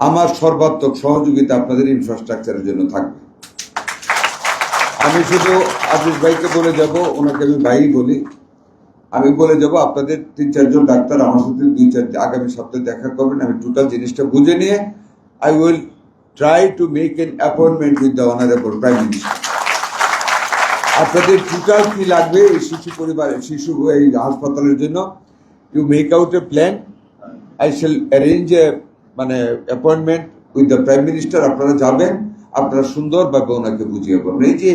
আমার সর্বাত্মক সহযোগিতা আপনাদের ইনফ্রাস্ট্রাকচারের জন্য থাকবে। আমি শুধু আজিজ ভাইকে বলে যাব, ওনাকে আমি ভাই বলি, আমি বলে যাব আপনাদের 3-4 জন ডাক্তার আমার সাথে 2-4 আগামী সপ্তাহে দেখা করবেন। আমি টোটাল জিনিসটা বুঝে নিয়ে I will try to make an appointment with the honourable prime minister. আপনাদের টোটাল কি লাগবে এই শিশু এই হাসপাতালের জন্য, you make out a plan, I shall arrange a appointment with the prime minister. আপনারা যাবেন, আপনারা সুন্দরভাবে ওনাকে বুঝিয়ে বলবেন। এই যে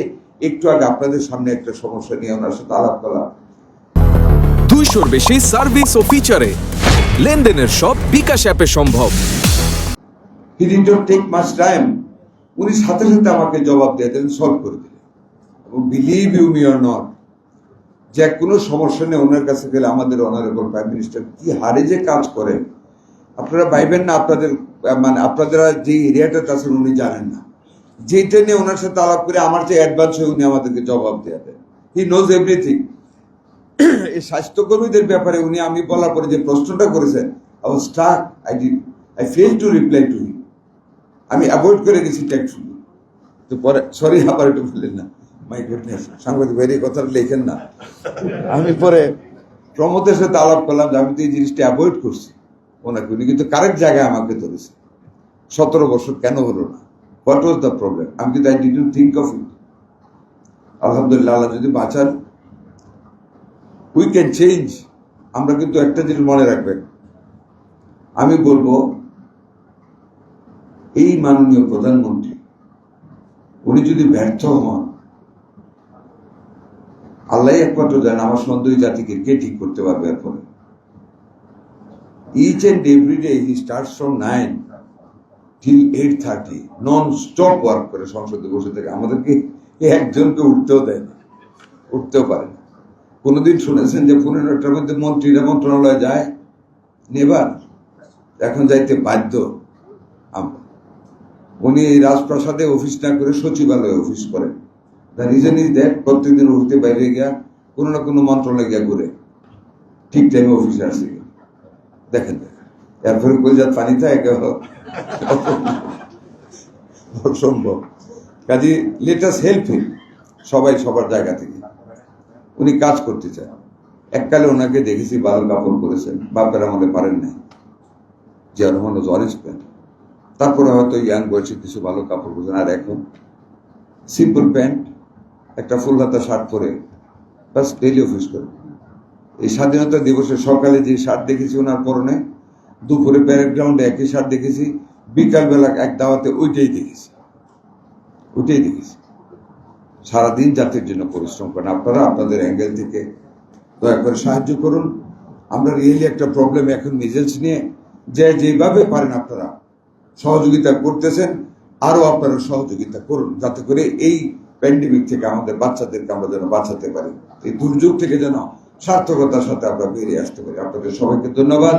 একটু আগে আপনাদের সামনে একটা সমস্যা নিয়ে ওনার সাথে আলাপ করা, 200-র বেশি সার্ভিস ও ফিচারে লেনদেনের সব বিকাশ অ্যাপে সম্ভব। He did not take much time, উনি সাথে সাথে আমাকে জবাব দিয়ে দিলেন, সলভ করে দিলেন। এবং believe you me or not, যে কোনো সমস্যা নেই ওনার কাছে গেলে আমাদের অনারেবল প্রাইম মিনিস্টার কি হারে যে কাজ করেন আপনারা ভাইবেন না। আপনারা যে এরিয়াটাতে আছেন উনি জানেন না, যেটা নিয়ে ওনার সাথে আলাপ করে আমার যে অ্যাডভান্স হয়ে উনি আমাদেরকে জবাব দিয়ে দেন। He knows everything. এই স্বাস্থ্যকর্মীদের ব্যাপারে উনি আমি বলার পরে যে প্রশ্নটা করেছেন, I fail to reply to him. আমি অ্যাভয়েড করে গেছি ট্যাক্টফুলি। তো পরে সরি আবার একটু বললেন না, মাই গুডনেস, সাংবাদিক ভাইয়ের এই কথাটা লেখেন না। আমি পরে প্রমোদের সাথে আলাপ করলাম যে আমি তো এই জিনিসটা অ্যাভয়েড করছি ওনাকে, উনি কিন্তু কারেক্ট জায়গায় আমাকে ধরেছে। 17 বছর কেন হলো না, হোয়াট ওয়াজ দ্য প্রবলেম? আমি কিন্তু I didn't think of it. আলহামদুলিল্লাহ, আল্লাহ যদি বাঁচান, উই ক্যান চেঞ্জ। আমরা কিন্তু একটা জিনিস মনে রাখবেন, আমি বলবো এই মাননীয় প্রধানমন্ত্রী উনি যদি ব্যর্থ হন, আল্লাহ একমাত্র জানেন আমার সন্দেহ জাতিকে কে ঠিক করতে পারবে। এরপরে each and every day he starts from 9 till 8:30 non stop work করে সংসদে বসে থেকে। আমাদেরকে একজনকে উঠতেও দেয় না, উঠতেও পারে না। কোনোদিন শুনেছেন যে 15টার মধ্যে মন্ত্রীরা মন্ত্রণালয়ে যায়? নেবার, এখন যাইতে বাধ্য। উনি রাজপ্রাসাদে অফিস না করে সচিবালয়ে অফিস করেন। দ্য রিজন ইজ দ্যাট প্রত্যেকদিন উঠতে বাইরে গিয়া কোনো না কোনো মন্ত্রণালয়ে গিয়া ঘুরে, ঠিক টাইমে অফিসে আসে। দেখেন এরপরে কলজাত পানি থাকে অসম্ভব। কাজে লেট আস হেল্প হিম, সবাই সবার জায়গা থেকে। উনি কাজ করতে চান। এককালে ওনাকে দেখেছি ভালো কাপড় পরেছেন, বাপের আমলে পারেন নাই, জিয়া রহমান অরেঞ্জ প্যান্ট, তারপরে হয়তো ইয়াং বয়সে কিছু ভালো কাপড় পরেছেন। আর এখন সিম্পল প্যান্ট, একটা ফুল হাতা শার্ট পরে বাস ডেইলি অফিস করে। এই স্বাধীনতা দিবসের সকালে যে শার্ট দেখেছি ওনার পরনে, দুপুরে প্যারেড গ্রাউন্ডে একই শার্ট দেখেছি, বিকালবেলা এক দাওয়াতে ওইটাই দেখেছি। সারাদিন জাতির জন্য পরিশ্রম করেন। আপনারা আপনাদের অ্যাঙ্গেল থেকে দয়া করে সাহায্য করুন। আমরা রিয়েলি একটা প্রবলেম এখন মিজেলস নিয়ে, যে যেভাবে পারেন আপনারা সহযোগিতা করতেছেন, আরো আপনারা সহযোগিতা করুন, যাতে করে এই প্যান্ডেমিক থেকে আমাদের বাচ্চাদেরকে আমরা যেন বাঁচাতে পারি, এই দুর্যোগ থেকে যেন সার্থকতার সাথে আমরা বেরিয়ে আসতে পারি। আপনাদের সবাইকে ধন্যবাদ।